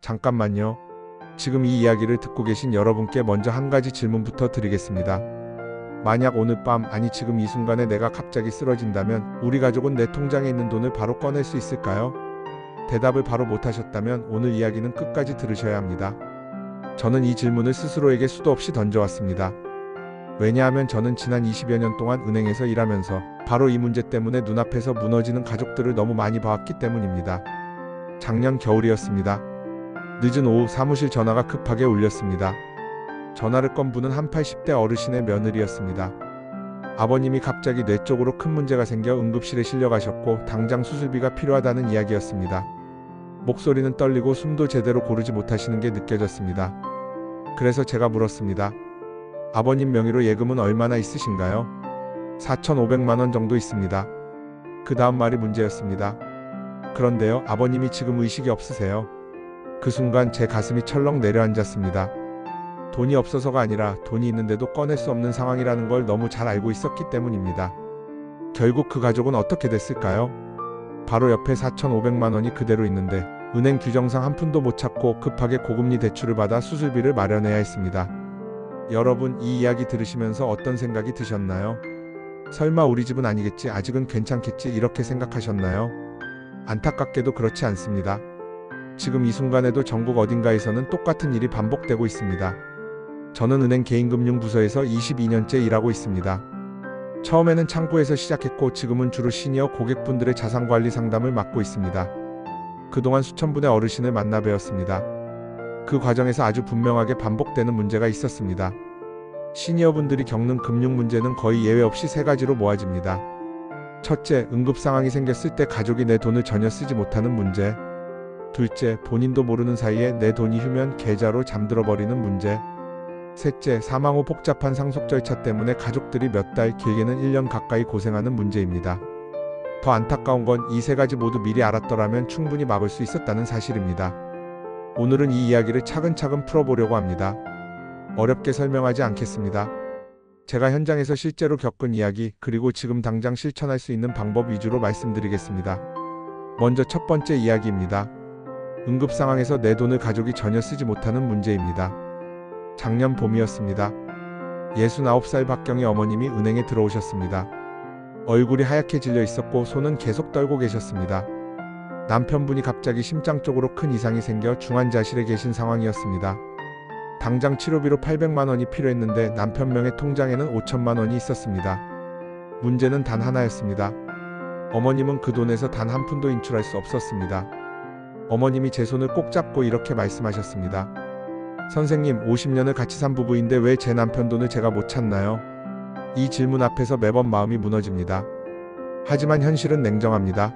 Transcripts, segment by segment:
잠깐만요. 지금 이 이야기를 듣고 계신 여러분께 먼저 한 가지 질문부터 드리겠습니다. 만약 오늘 밤, 아니 지금 이 순간에 내가 갑자기 쓰러진다면 우리 가족은 내 통장에 있는 돈을 바로 꺼낼 수 있을까요? 대답을 바로 못하셨다면 오늘 이야기는 끝까지 들으셔야 합니다. 저는 이 질문을 스스로에게 수도 없이 던져왔습니다. 왜냐하면 저는 지난 20여 년 동안 은행에서 일하면서 바로 이 문제 때문에 눈앞에서 무너지는 가족들을 너무 많이 봐왔기 때문입니다. 작년 겨울이었습니다. 늦은 오후 사무실 전화가 급하게 울렸습니다. 전화를 건 분은 한 80대 어르신의 며느리였습니다. 아버님이 갑자기 뇌 쪽으로 큰 문제가 생겨 응급실에 실려가셨고 당장 수술비가 필요하다는 이야기였습니다. 목소리는 떨리고 숨도 제대로 고르지 못하시는 게 느껴졌습니다. 그래서 제가 물었습니다. 아버님 명의로 예금은 얼마나 있으신가요? 4,500만 원 정도 있습니다. 그 다음 말이 문제였습니다. 그런데요, 아버님이 지금 의식이 없으세요. 그 순간 제 가슴이 철렁 내려앉았습니다. 돈이 없어서가 아니라 돈이 있는데도 꺼낼 수 없는 상황이라는 걸 너무 잘 알고 있었기 때문입니다. 결국 그 가족은 어떻게 됐을까요? 바로 옆에 4,500만 원이 그대로 있는데 은행 규정상 한 푼도 못 찾고 급하게 고금리 대출을 받아 수술비를 마련해야 했습니다. 여러분, 이 이야기 들으시면서 어떤 생각이 드셨나요? 설마 우리 집은 아니겠지, 아직은 괜찮겠지, 이렇게 생각하셨나요? 안타깝게도 그렇지 않습니다. 지금 이 순간에도 전국 어딘가에서는 똑같은 일이 반복되고 있습니다. 저는 은행 개인금융부서에서 22년째 일하고 있습니다. 처음에는 창구에서 시작했고 지금은 주로 시니어 고객분들의 자산관리 상담을 맡고 있습니다. 그동안 수천 분의 어르신을 만나 뵈었습니다. 그 과정에서 아주 분명하게 반복되는 문제가 있었습니다. 시니어분들이 겪는 금융 문제는 거의 예외 없이 세 가지로 모아집니다. 첫째, 응급 상황이 생겼을 때 가족이 내 돈을 전혀 쓰지 못하는 문제. 둘째, 본인도 모르는 사이에 내 돈이 휴면 계좌로 잠들어 버리는 문제. 셋째, 사망 후 복잡한 상속 절차 때문에 가족들이 몇 달, 길게는 1년 가까이 고생하는 문제입니다. 더 안타까운 건 이 세 가지 모두 미리 알았더라면 충분히 막을 수 있었다는 사실입니다. 오늘은 이 이야기를 차근차근 풀어보려고 합니다. 어렵게 설명하지 않겠습니다. 제가 현장에서 실제로 겪은 이야기, 그리고 지금 당장 실천할 수 있는 방법 위주로 말씀드리겠습니다. 먼저 첫 번째 이야기입니다. 응급 상황에서 내 돈을 가족이 전혀 쓰지 못하는 문제입니다. 작년 봄이었습니다. 69살 박경희 어머님이 은행에 들어오셨습니다. 얼굴이 하얗게 질려 있었고 손은 계속 떨고 계셨습니다. 남편분이 갑자기 심장 쪽으로 큰 이상이 생겨 중환자실에 계신 상황이었습니다. 당장 치료비로 800만 원이 필요했는데 남편 명의 통장에는 5천만 원이 있었습니다. 문제는 단 하나였습니다. 어머님은 그 돈에서 단 한 푼도 인출할 수 없었습니다. 어머님이 제 손을 꼭 잡고 이렇게 말씀하셨습니다. 선생님, 50년을 같이 산 부부인데 왜 제 남편 돈을 제가 못 찾나요? 이 질문 앞에서 매번 마음이 무너집니다. 하지만 현실은 냉정합니다.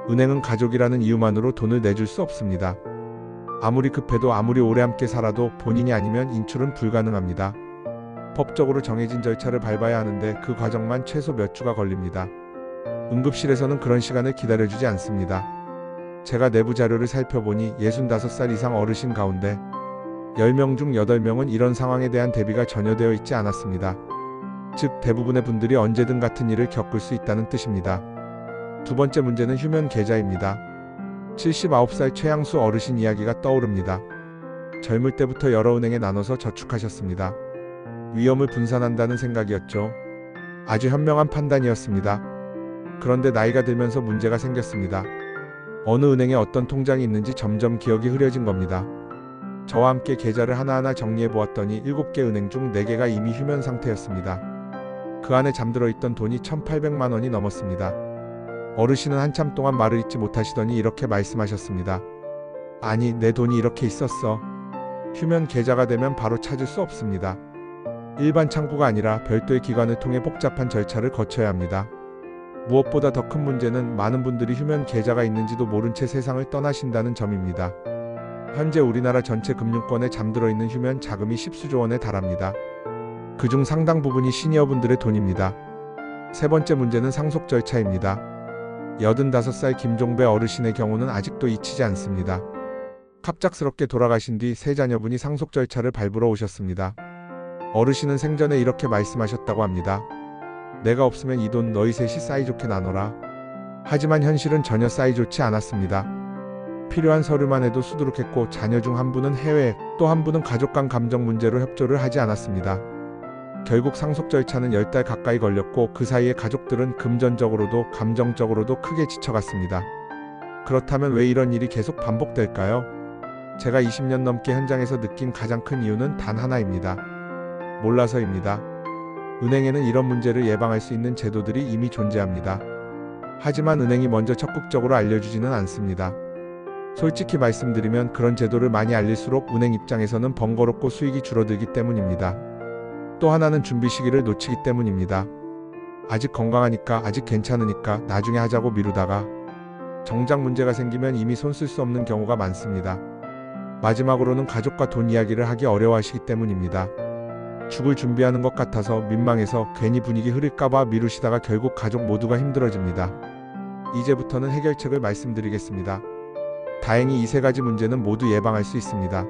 은행은 가족이라는 이유만으로 돈을 내줄 수 없습니다. 아무리 급해도 아무리 오래 함께 살아도 본인이 아니면 인출은 불가능합니다. 법적으로 정해진 절차를 밟아야 하는데 그 과정만 최소 몇 주가 걸립니다. 응급실에서는 그런 시간을 기다려주지 않습니다. 제가 내부 자료를 살펴보니 65살 이상 어르신 가운데 10명 중 8명은 이런 상황에 대한 대비가 전혀 되어 있지 않았습니다. 즉 대부분의 분들이 언제든 같은 일을 겪을 수 있다는 뜻입니다. 두 번째 문제는 휴면 계좌입니다. 79살 최양수 어르신 이야기가 떠오릅니다. 젊을 때부터 여러 은행에 나눠서 저축하셨습니다. 위험을 분산한다는 생각이었죠. 아주 현명한 판단이었습니다. 그런데 나이가 들면서 문제가 생겼습니다. 어느 은행에 어떤 통장이 있는지 점점 기억이 흐려진 겁니다. 저와 함께 계좌를 하나하나 정리해 보았더니 7개 은행 중 4개가 이미 휴면 상태였습니다. 그 안에 잠들어 있던 돈이 1,800만 원이 넘었습니다. 어르신은 한참 동안 말을 잇지 못하시더니 이렇게 말씀하셨습니다. 아니, 내 돈이 이렇게 있었어. 휴면 계좌가 되면 바로 찾을 수 없습니다. 일반 창구가 아니라 별도의 기관을 통해 복잡한 절차를 거쳐야 합니다. 무엇보다 더 큰 문제는 많은 분들이 휴면 계좌가 있는지도 모른 채 세상을 떠나신다는 점입니다. 현재 우리나라 전체 금융권에 잠들어 있는 휴면 자금이 10수조 원에 달합니다. 그중 상당 부분이 시니어분들의 돈입니다. 세 번째 문제는 상속 절차입니다. 85살 김종배 어르신의 경우는 아직도 잊히지 않습니다. 갑작스럽게 돌아가신 뒤 세 자녀분이 상속 절차를 밟으러 오셨습니다. 어르신은 생전에 이렇게 말씀하셨다고 합니다. 내가 없으면 이 돈 너희 셋이 사이좋게 나눠라. 하지만 현실은 전혀 사이좋지 않았습니다. 필요한 서류만 해도 수두룩했고 자녀 중 한 분은 해외, 또 한 분은 가족 간 감정 문제로 협조를 하지 않았습니다. 결국 상속 절차는 10달 가까이 걸렸고 그 사이에 가족들은 금전적으로도 감정적으로도 크게 지쳐갔습니다. 그렇다면 왜 이런 일이 계속 반복될까요? 제가 20년 넘게 현장에서 느낀 가장 큰 이유는 단 하나입니다. 몰라서입니다. 은행에는 이런 문제를 예방할 수 있는 제도들이 이미 존재합니다. 하지만 은행이 먼저 적극적으로 알려주지는 않습니다. 솔직히 말씀드리면 그런 제도를 많이 알릴수록 은행 입장에서는 번거롭고 수익이 줄어들기 때문입니다. 또 하나는 준비 시기를 놓치기 때문입니다. 아직 건강하니까, 아직 괜찮으니까 나중에 하자고 미루다가 정작 문제가 생기면 이미 손 쓸 수 없는 경우가 많습니다. 마지막으로는 가족과 돈 이야기를 하기 어려워하시기 때문입니다. 죽을 준비하는 것 같아서 민망해서 괜히 분위기 흐릴까봐 미루시다가 결국 가족 모두가 힘들어집니다. 이제부터는 해결책을 말씀드리겠습니다. 다행히 이 세 가지 문제는 모두 예방할 수 있습니다.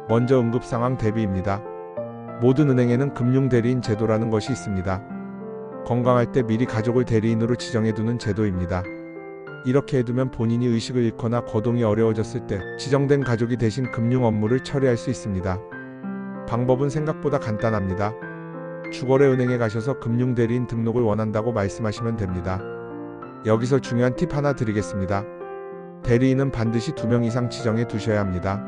먼저 응급상황 대비입니다. 모든 은행에는 금융대리인 제도라는 것이 있습니다. 건강할 때 미리 가족을 대리인으로 지정해두는 제도입니다. 이렇게 해두면 본인이 의식을 잃거나 거동이 어려워졌을 때 지정된 가족이 대신 금융 업무를 처리할 수 있습니다. 방법은 생각보다 간단합니다. 주거래 은행에 가셔서 금융대리인 등록을 원한다고 말씀하시면 됩니다. 여기서 중요한 팁 하나 드리겠습니다. 대리인은 반드시 2명 이상 지정해 두셔야 합니다.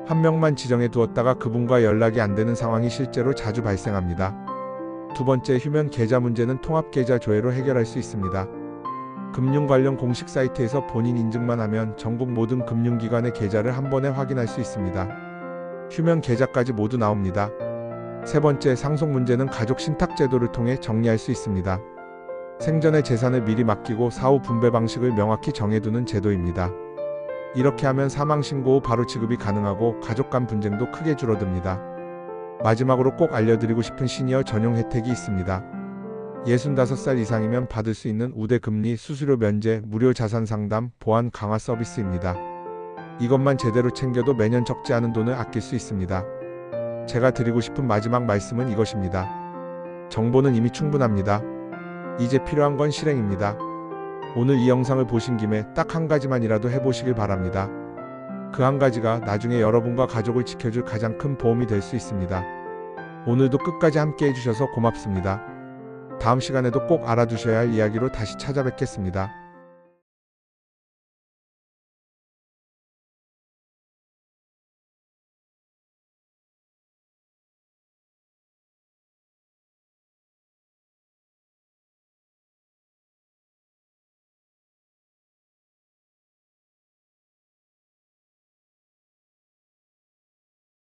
한 명만 지정해 두었다가 그분과 연락이 안 되는 상황이 실제로 자주 발생합니다. 두 번째, 휴면 계좌 문제는 통합계좌 조회로 해결할 수 있습니다. 금융 관련 공식 사이트에서 본인 인증만 하면 전국 모든 금융기관의 계좌를 한 번에 확인할 수 있습니다. 휴면 계좌까지 모두 나옵니다. 세 번째, 상속 문제는 가족 신탁 제도를 통해 정리할 수 있습니다. 생전의 재산을 미리 맡기고 사후 분배 방식을 명확히 정해두는 제도입니다. 이렇게 하면 사망 신고 후 바로 지급이 가능하고 가족 간 분쟁도 크게 줄어듭니다. 마지막으로 꼭 알려드리고 싶은 시니어 전용 혜택이 있습니다. 65살 이상이면 받을 수 있는 우대 금리, 수수료 면제, 무료 자산 상담, 보안 강화 서비스입니다. 이것만 제대로 챙겨도 매년 적지 않은 돈을 아낄 수 있습니다. 제가 드리고 싶은 마지막 말씀은 이것입니다. 정보는 이미 충분합니다. 이제 필요한 건 실행입니다. 오늘 이 영상을 보신 김에 딱 한 가지만이라도 해보시길 바랍니다. 그 한 가지가 나중에 여러분과 가족을 지켜줄 가장 큰 보험이 될 수 있습니다. 오늘도 끝까지 함께 해주셔서 고맙습니다. 다음 시간에도 꼭 알아두셔야 할 이야기로 다시 찾아뵙겠습니다.